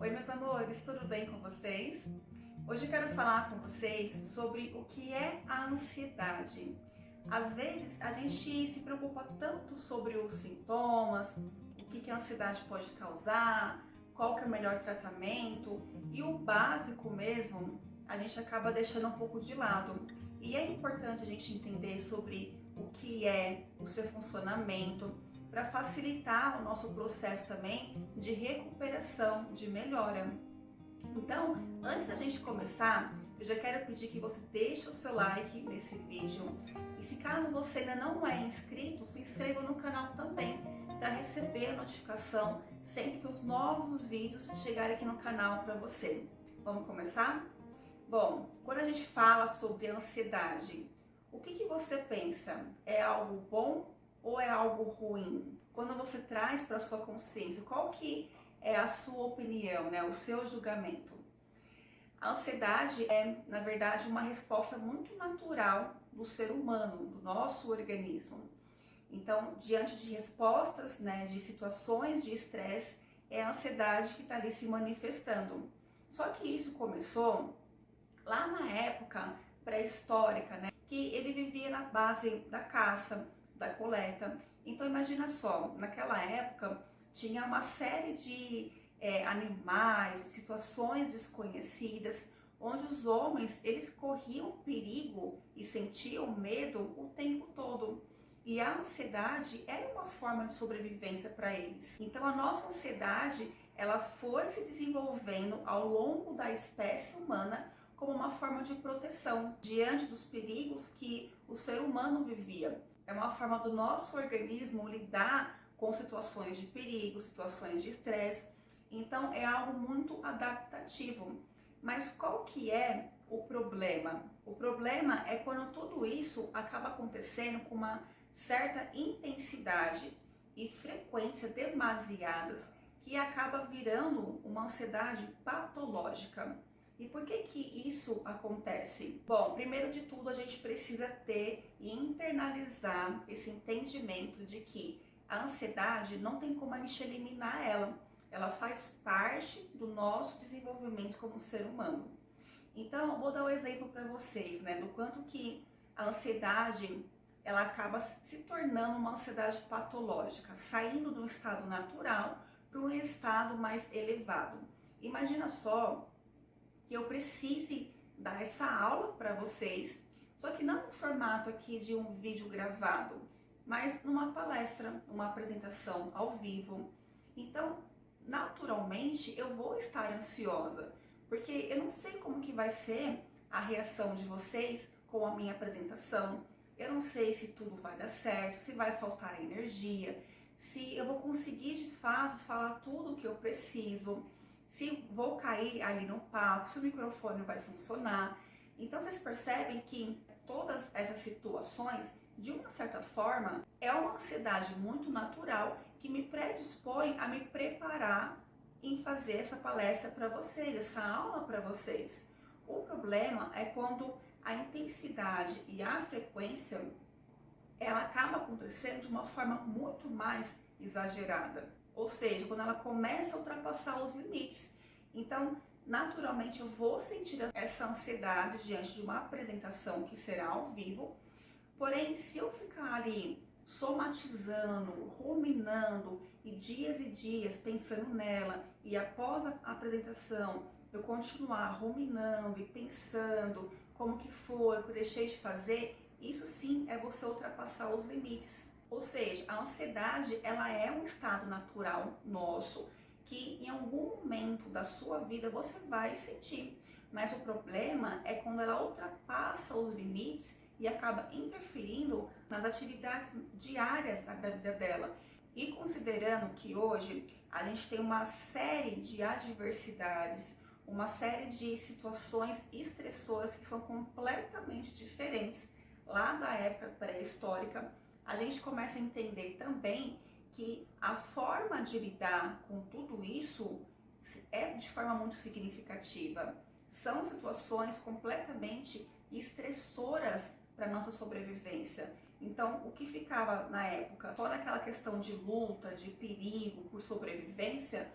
Oi, meus amores, tudo bem com vocês? Hoje eu quero falar com vocês sobre o que é a ansiedade. Às vezes a gente se preocupa tanto sobre os sintomas, o que a ansiedade pode causar, qual que é o melhor tratamento e o básico mesmo a gente acaba deixando um pouco de lado. E é importante a gente entender sobre o que é o seu funcionamento, para facilitar o nosso processo também de recuperação, de melhora. Então, antes da gente começar, eu já quero pedir que você deixe o seu like nesse vídeo. E se caso você ainda não é inscrito, se inscreva no canal também, para receber a notificação sempre que os novos vídeos chegarem aqui no canal para você. Vamos começar? Bom, quando a gente fala sobre ansiedade, o que você pensa? É algo bom ou é algo ruim? Quando você traz para a sua consciência, qual que é a sua opinião, né? O seu julgamento? A ansiedade é, na verdade, uma resposta muito natural do ser humano, do nosso organismo. Então, diante de respostas, né, de situações de estresse, é a ansiedade que está ali se manifestando. Só que isso começou lá na época pré-histórica, né, que ele vivia na base da caça, da coleta. Então imagina só, naquela época tinha uma série de animais, situações desconhecidas, onde os homens eles corriam perigo e sentiam medo o tempo todo. E a ansiedade era uma forma de sobrevivência para eles. Então a nossa ansiedade ela foi se desenvolvendo ao longo da espécie humana como uma forma de proteção diante dos perigos que o ser humano vivia. É uma forma do nosso organismo lidar com situações de perigo, situações de estresse. Então é algo muito adaptativo. Mas qual que é o problema? O problema é quando tudo isso acaba acontecendo com uma certa intensidade e frequência demasiadas que acaba virando uma ansiedade patológica. E por que isso acontece? Bom, primeiro de tudo a gente precisa ter e internalizar esse entendimento de que a ansiedade não tem como a gente eliminar ela. Ela faz parte do nosso desenvolvimento como ser humano. Então, eu vou dar um exemplo para vocês, né, do quanto que a ansiedade ela acaba se tornando uma ansiedade patológica, saindo do estado natural para um estado mais elevado. Imagina só que eu precise dar essa aula para vocês, só que não no formato aqui de um vídeo gravado, mas numa palestra, uma apresentação ao vivo. Então, naturalmente, eu vou estar ansiosa, porque eu não sei como que vai ser a reação de vocês com a minha apresentação. Eu não sei se tudo vai dar certo, se vai faltar energia, se eu vou conseguir de fato falar tudo o que eu preciso, se vou cair ali no palco, se o microfone vai funcionar. Então vocês percebem que todas essas situações, de uma certa forma, é uma ansiedade muito natural que me predispõe a me preparar em fazer essa palestra para vocês, essa aula para vocês. O problema é quando a intensidade e a frequência ela acaba acontecendo de uma forma muito mais exagerada. Ou seja, quando ela começa a ultrapassar os limites. Então, naturalmente, eu vou sentir essa ansiedade diante de uma apresentação que será ao vivo. Porém, se eu ficar ali somatizando, ruminando e dias pensando nela, e após a apresentação eu continuar ruminando e pensando como que foi, o que eu deixei de fazer, isso sim é você ultrapassar os limites. Ou seja, a ansiedade ela é um estado natural nosso que em algum momento da sua vida você vai sentir. Mas o problema é quando ela ultrapassa os limites e acaba interferindo nas atividades diárias da vida dela. E considerando que hoje a gente tem uma série de adversidades, uma série de situações estressoras que são completamente diferentes lá da época pré-histórica, a gente começa a entender também que a forma de lidar com tudo isso é de forma muito significativa. São situações completamente estressoras para a nossa sobrevivência. Então, o que ficava na época, fora aquela questão de luta, de perigo por sobrevivência,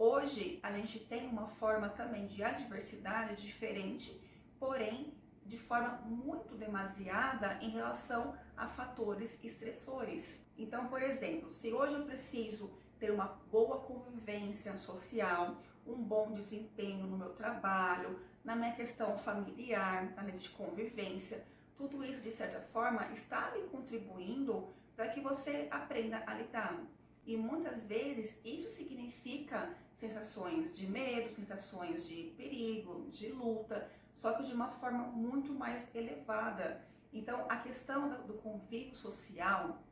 Hoje a gente tem uma forma também de adversidade diferente, porém de forma muito demasiada em relação a fatores estressores. Então, por exemplo, se hoje eu preciso ter uma boa convivência social, um bom desempenho no meu trabalho, na minha questão familiar, além de convivência, tudo isso de certa forma está ali contribuindo para que você aprenda a lidar. E muitas vezes isso significa sensações de medo, sensações de perigo, de luta, só que de uma forma muito mais elevada. Então, a questão do convívio social,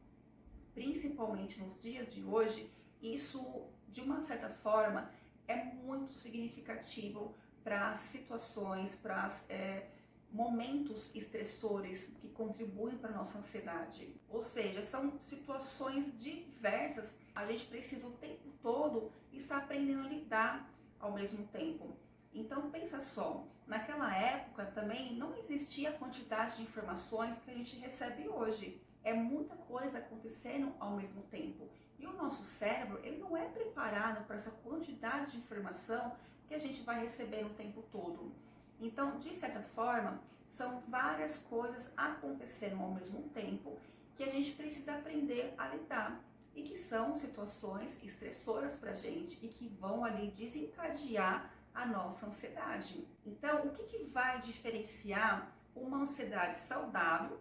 principalmente nos dias de hoje, isso, de uma certa forma, é muito significativo para situações, para momentos estressores que contribuem para a nossa ansiedade. Ou seja, são situações diversas. A gente precisa o tempo todo estar aprendendo a lidar ao mesmo tempo. Então pensa só, naquela época também não existia a quantidade de informações que a gente recebe hoje. É muita coisa acontecendo ao mesmo tempo. E o nosso cérebro, ele não é preparado para essa quantidade de informação que a gente vai receber o tempo todo. Então, de certa forma, são várias coisas acontecendo ao mesmo tempo que a gente precisa aprender a lidar e que são situações estressoras para a gente e que vão ali desencadear a nossa ansiedade. Então, o que vai diferenciar uma ansiedade saudável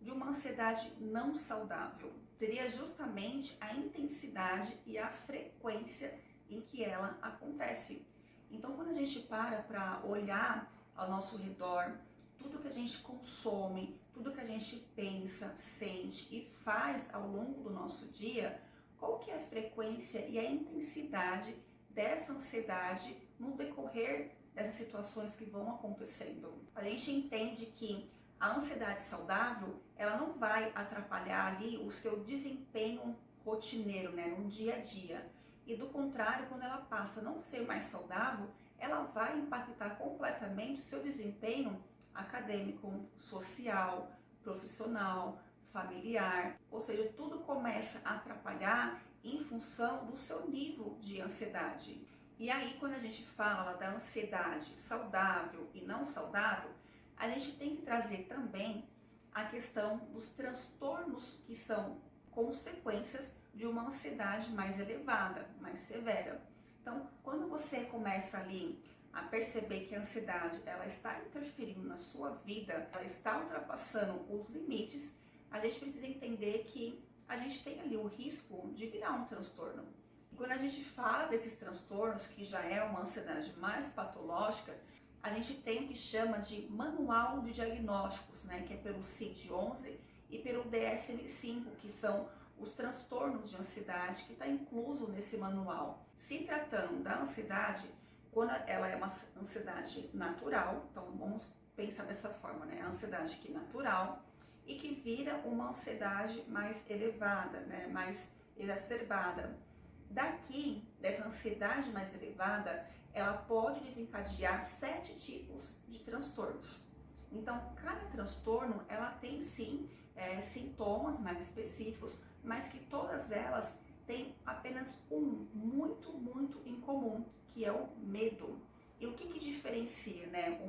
de uma ansiedade não saudável? Seria justamente a intensidade e a frequência em que ela acontece. Então, quando a gente para olhar ao nosso redor, tudo que a gente consome, tudo que a gente pensa, sente e faz ao longo do nosso dia, qual que é a frequência e a intensidade dessa ansiedade no decorrer dessas situações que vão acontecendo? A gente entende que a ansiedade saudável, ela não vai atrapalhar ali o seu desempenho rotineiro, né, no dia a dia. E do contrário, quando ela passa a não ser mais saudável, ela vai impactar completamente o seu desempenho acadêmico, social, profissional, familiar. Ou seja, tudo começa a atrapalhar em função do seu nível de ansiedade. E aí, quando a gente fala da ansiedade saudável e não saudável, a gente tem que trazer também a questão dos transtornos que são consequências de uma ansiedade mais elevada, mais severa. Então, quando você começa ali a perceber que a ansiedade ela está interferindo na sua vida, ela está ultrapassando os limites, a gente precisa entender que a gente tem ali o risco de virar um transtorno. E quando a gente fala desses transtornos, que já é uma ansiedade mais patológica, a gente tem o que chama de Manual de Diagnósticos, né, que é pelo CID-11 e pelo DSM-5, que são os transtornos de ansiedade que está incluso nesse manual. Se tratando da ansiedade, quando ela é uma ansiedade natural, então vamos pensar dessa forma, né? A ansiedade que é natural e que vira uma ansiedade mais elevada, né? Mais exacerbada. Daqui, dessa ansiedade mais elevada, ela pode desencadear 7 tipos de transtornos. Então, cada transtorno, ela tem sim sintomas mais específicos, mas que todas elas têm apenas um muito em comum, que é o medo. E o que diferencia, né,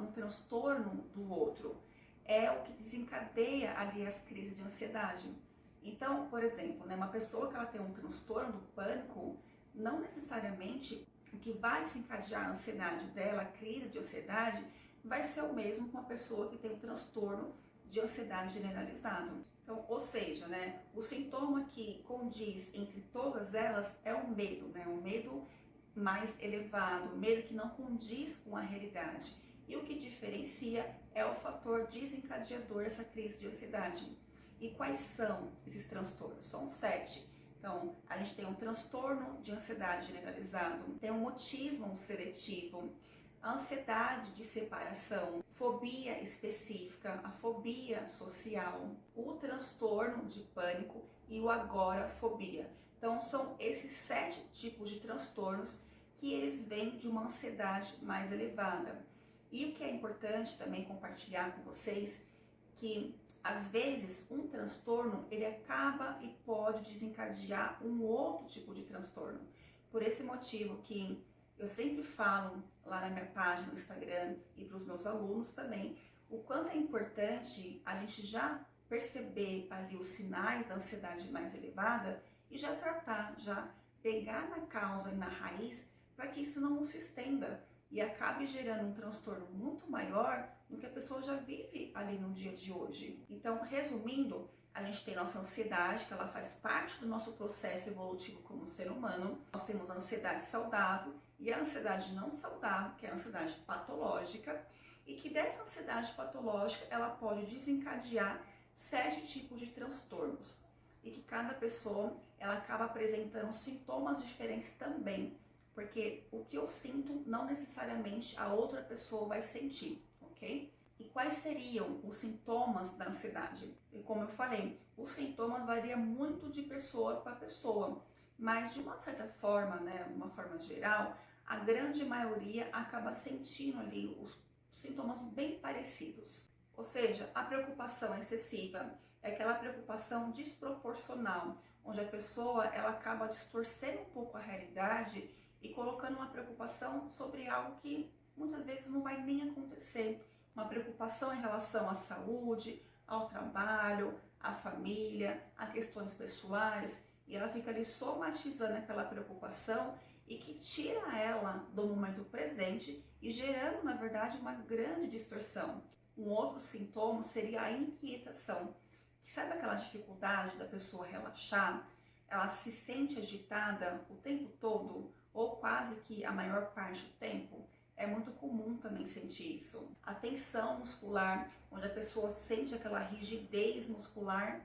um transtorno do outro? É o que desencadeia ali as crises de ansiedade. Então, por exemplo, né, uma pessoa que ela tem um transtorno do pânico, não necessariamente o que vai desencadear a ansiedade dela, a crise de ansiedade, vai ser o mesmo com uma pessoa que tem um transtorno de ansiedade generalizado. Então, ou seja, né, o sintoma que condiz entre todas elas é o medo, né, o medo mais elevado, o medo que não condiz com a realidade. E o que diferencia é o fator desencadeador dessa crise de ansiedade. E quais são esses transtornos? São 7. Então, a gente tem um transtorno de ansiedade generalizado, tem um mutismo seletivo, a ansiedade de separação, fobia específica, a fobia social, o transtorno de pânico e o agorafobia. Então, são esses 7 tipos de transtornos que eles vêm de uma ansiedade mais elevada. E o que é importante também compartilhar com vocês, que às vezes um transtorno ele acaba e pode desencadear um outro tipo de transtorno. Por esse motivo que eu sempre falo lá na minha página no Instagram e para os meus alunos também, o quanto é importante a gente já perceber ali os sinais da ansiedade mais elevada e já tratar, já pegar na causa e na raiz para que isso não se estenda e acabe gerando um transtorno muito maior do que a pessoa já vive ali no dia de hoje. Então, resumindo, a gente tem nossa ansiedade, que ela faz parte do nosso processo evolutivo como ser humano. Nós temos a ansiedade saudável e a ansiedade não saudável, que é a ansiedade patológica, e que dessa ansiedade patológica ela pode desencadear 7 tipos de transtornos e que cada pessoa ela acaba apresentando sintomas diferentes também, porque o que eu sinto não necessariamente a outra pessoa vai sentir, ok? E quais seriam os sintomas da ansiedade? E como eu falei, os sintomas variam muito de pessoa para pessoa, mas de uma certa forma, né, uma forma geral, a grande maioria acaba sentindo ali os sintomas bem parecidos. Ou seja, a preocupação excessiva é aquela preocupação desproporcional, onde a pessoa ela acaba distorcendo um pouco a realidade e colocando uma preocupação sobre algo que muitas vezes não vai nem acontecer. Uma preocupação em relação à saúde, ao trabalho, à família, a questões pessoais, e ela fica ali somatizando aquela preocupação e que tira ela do momento presente e gerando, na verdade, uma grande distorção. Um outro sintoma seria a inquietação. Sabe aquela dificuldade da pessoa relaxar? Ela se sente agitada o tempo todo, ou quase que a maior parte do tempo. É muito comum também sentir isso. A tensão muscular, onde a pessoa sente aquela rigidez muscular,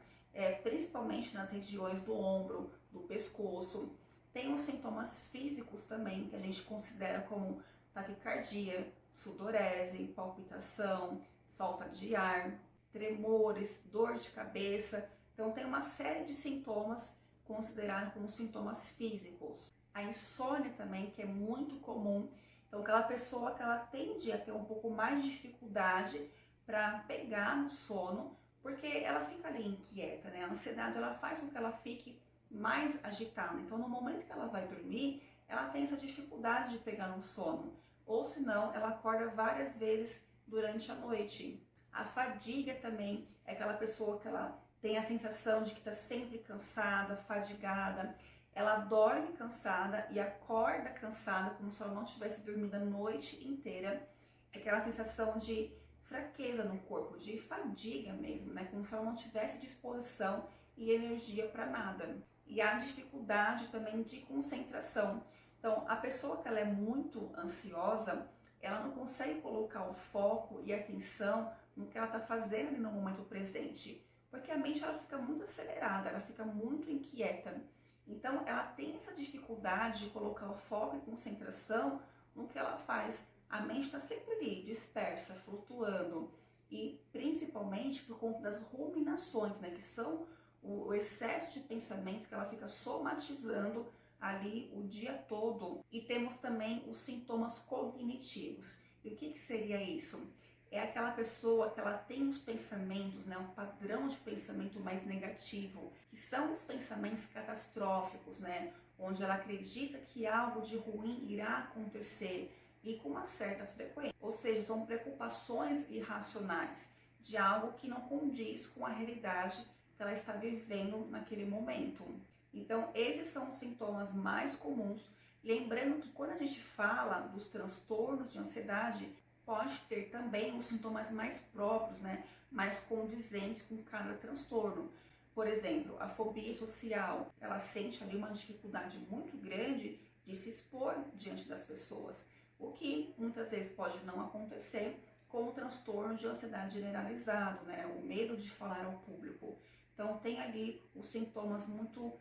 principalmente nas regiões do ombro, do pescoço. Tem os sintomas físicos também, que a gente considera como taquicardia, sudorese, palpitação, falta de ar, tremores, dor de cabeça. Então tem uma série de sintomas considerados como sintomas físicos. A insônia também, que é muito comum. Então aquela pessoa que ela tende a ter um pouco mais de dificuldade para pegar no sono, porque ela fica ali inquieta, né? A ansiedade ela faz com que ela fique mais agitada. Então no momento que ela vai dormir, ela tem essa dificuldade de pegar no sono. Ou senão ela acorda várias vezes durante a noite. A fadiga também é aquela pessoa que ela tem a sensação de que está sempre cansada, fadigada. Ela dorme cansada e acorda cansada, como se ela não tivesse dormido a noite inteira. É aquela sensação de fraqueza no corpo, de fadiga mesmo, né? Como se ela não tivesse disposição e energia para nada. E a dificuldade também de concentração. Então, a pessoa que ela é muito ansiosa, ela não consegue colocar o foco e a atenção no que ela está fazendo no momento presente, porque a mente ela fica muito acelerada, ela fica muito inquieta. Então ela tem essa dificuldade de colocar o foco e concentração no que ela faz. A mente está sempre ali, dispersa, flutuando, e principalmente por conta das ruminações, né, que são o excesso de pensamentos que ela fica somatizando ali o dia todo. E temos também os sintomas cognitivos. E o que seria isso? É aquela pessoa que ela tem os pensamentos, né, um padrão de pensamento mais negativo, que são os pensamentos catastróficos, né, onde ela acredita que algo de ruim irá acontecer e com uma certa frequência. Ou seja, são preocupações irracionais de algo que não condiz com a realidade que ela está vivendo naquele momento. Então, esses são os sintomas mais comuns. Lembrando que quando a gente fala dos transtornos de ansiedade, pode ter também os sintomas mais próprios, né, mais condizentes com cada transtorno. Por exemplo, a fobia social, ela sente ali uma dificuldade muito grande de se expor diante das pessoas, o que muitas vezes pode não acontecer com o transtorno de ansiedade generalizado, né, o medo de falar ao público. Então tem ali os sintomas muito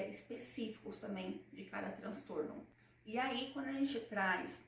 específicos também de cada transtorno. E aí quando a gente traz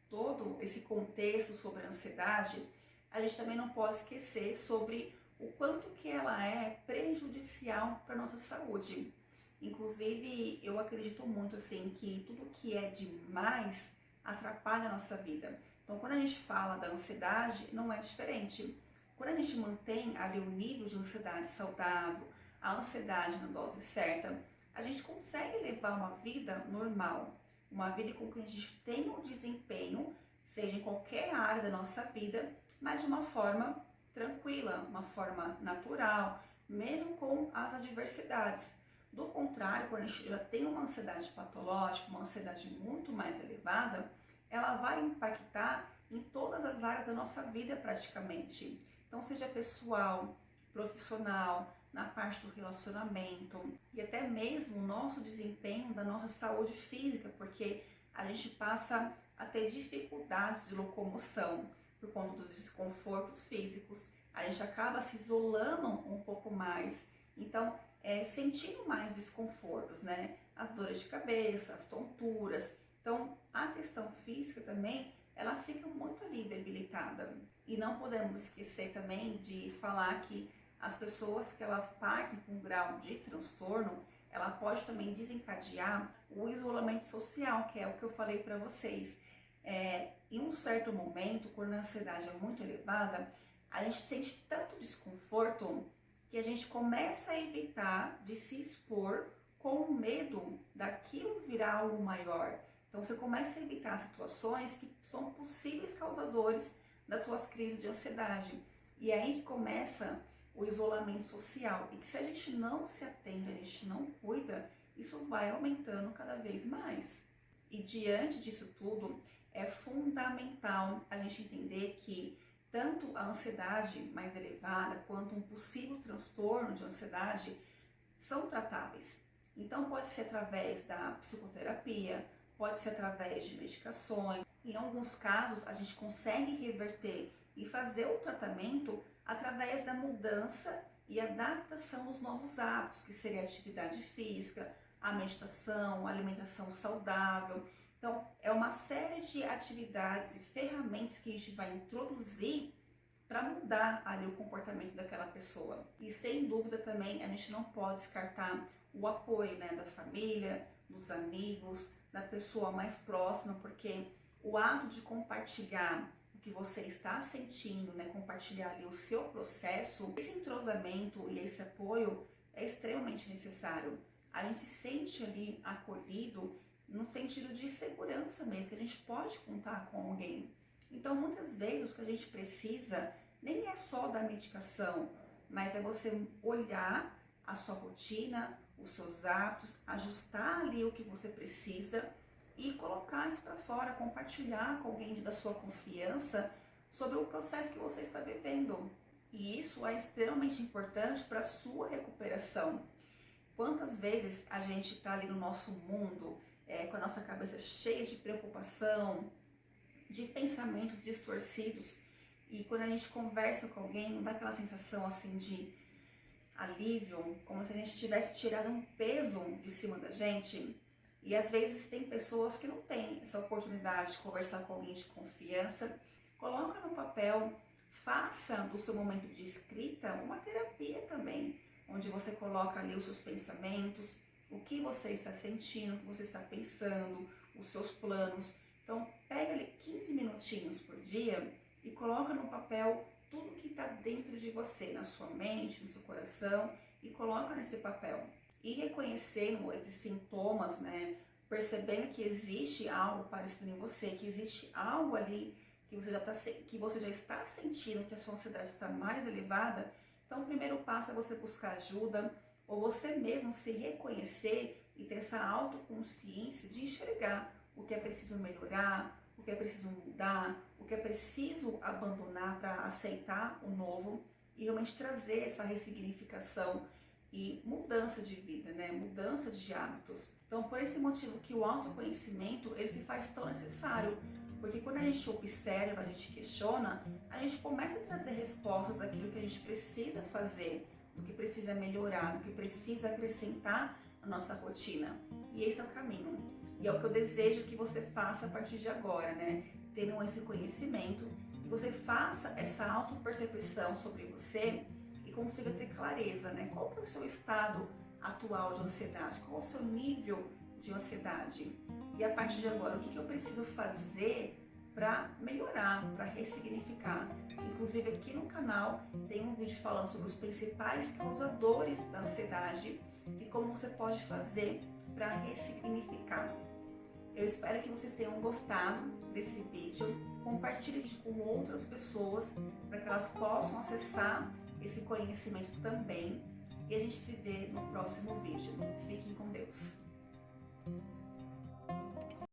todo esse contexto sobre a ansiedade, a gente também não pode esquecer sobre o quanto que ela é prejudicial para a nossa saúde. Inclusive, eu acredito muito assim que tudo que é demais atrapalha a nossa vida. Então, quando a gente fala da ansiedade, não é diferente. Quando a gente mantém ali o nível de ansiedade saudável, a ansiedade na dose certa, a gente consegue levar uma vida normal. uma vida com que a gente tenha um desempenho, seja em qualquer área da nossa vida, mas de uma forma tranquila, uma forma natural, mesmo com as adversidades. Do contrário, quando a gente já tem uma ansiedade patológica, uma ansiedade muito mais elevada, ela vai impactar em todas as áreas da nossa vida praticamente. Então, seja pessoal, profissional, na parte do relacionamento e até mesmo o nosso desempenho da nossa saúde física, porque a gente passa a ter dificuldades de locomoção por conta dos desconfortos físicos. A gente acaba se isolando um pouco mais, então sentindo mais desconfortos, né? As dores de cabeça, as tonturas. Então, a questão física também, ela fica muito ali debilitada. E não podemos esquecer também de falar que as pessoas que elas partem com um grau de transtorno, ela pode também desencadear o isolamento social, que é o que eu falei para vocês. Em um certo momento, quando a ansiedade é muito elevada, a gente sente tanto desconforto que a gente começa a evitar de se expor com medo daquilo virar algo maior. Então você começa a evitar situações que são possíveis causadores das suas crises de ansiedade. E é aí que começa o isolamento social. E que se a gente não se atende, a gente não cuida, isso vai aumentando cada vez mais. E diante disso tudo, é fundamental a gente entender que tanto a ansiedade mais elevada quanto um possível transtorno de ansiedade são tratáveis. Então pode ser através da psicoterapia, pode ser através de medicações. Em alguns casos a gente consegue reverter e fazer o tratamento através da mudança e adaptação dos novos hábitos, que seria a atividade física, a meditação, a alimentação saudável. Então, é uma série de atividades e ferramentas que a gente vai introduzir para mudar ali o comportamento daquela pessoa. E sem dúvida também a gente não pode descartar o apoio, né, da família, dos amigos, da pessoa mais próxima, porque o ato de compartilhar o que você está sentindo, né, compartilhar ali o seu processo, esse entrosamento e esse apoio é extremamente necessário. A gente se sente ali acolhido no sentido de segurança mesmo, que a gente pode contar com alguém. Então, muitas vezes, o que a gente precisa nem é só da medicação, mas é você olhar a sua rotina, os seus hábitos, ajustar ali o que você precisa e colocar isso para fora, compartilhar com alguém da sua confiança sobre o processo que você está vivendo. E isso é extremamente importante para a sua recuperação. Quantas vezes a gente está ali no nosso mundo, com a nossa cabeça cheia de preocupação, de pensamentos distorcidos, e quando a gente conversa com alguém, não dá aquela sensação assim de alívio, como se a gente tivesse tirado um peso de cima da gente. E às vezes tem pessoas que não têm essa oportunidade de conversar com alguém de confiança. Coloca no papel, faça do seu momento de escrita uma terapia também, onde você coloca ali os seus pensamentos, o que você está sentindo, o que você está pensando, os seus planos. Então, pega ali 15 minutinhos por dia e coloca no papel tudo que está dentro de você, na sua mente, no seu coração, e coloca nesse papel. E reconhecendo esses sintomas, né, percebendo que existe algo parecido em você, que existe algo ali que você já está sentindo que a sua ansiedade está mais elevada. Então, o primeiro passo é você buscar ajuda, ou você mesmo se reconhecer e ter essa autoconsciência de enxergar o que é preciso melhorar, o que é preciso mudar, o que é preciso abandonar para aceitar o novo e realmente trazer essa ressignificação e mudança de vida, né? Mudança de hábitos. Então, por esse motivo que o autoconhecimento ele se faz tão necessário, porque quando a gente observa, a gente questiona, a gente começa a trazer respostas daquilo que a gente precisa fazer, do que precisa melhorar, do que precisa acrescentar na nossa rotina. E esse é o caminho. E é o que eu desejo que você faça a partir de agora, né? Tendo esse conhecimento, que você faça essa autopercepção sobre você e consiga ter clareza, né? Qual que é o seu estado atual de ansiedade? Qual é o seu nível de ansiedade? E a partir de agora, o que eu preciso fazer para melhorar, para ressignificar? Inclusive aqui no canal tem um vídeo falando sobre os principais causadores da ansiedade e como você pode fazer para ressignificar. Eu espero que vocês tenham gostado desse vídeo. Compartilhe isso com outras pessoas para que elas possam acessar esse conhecimento também. E a gente se vê no próximo vídeo.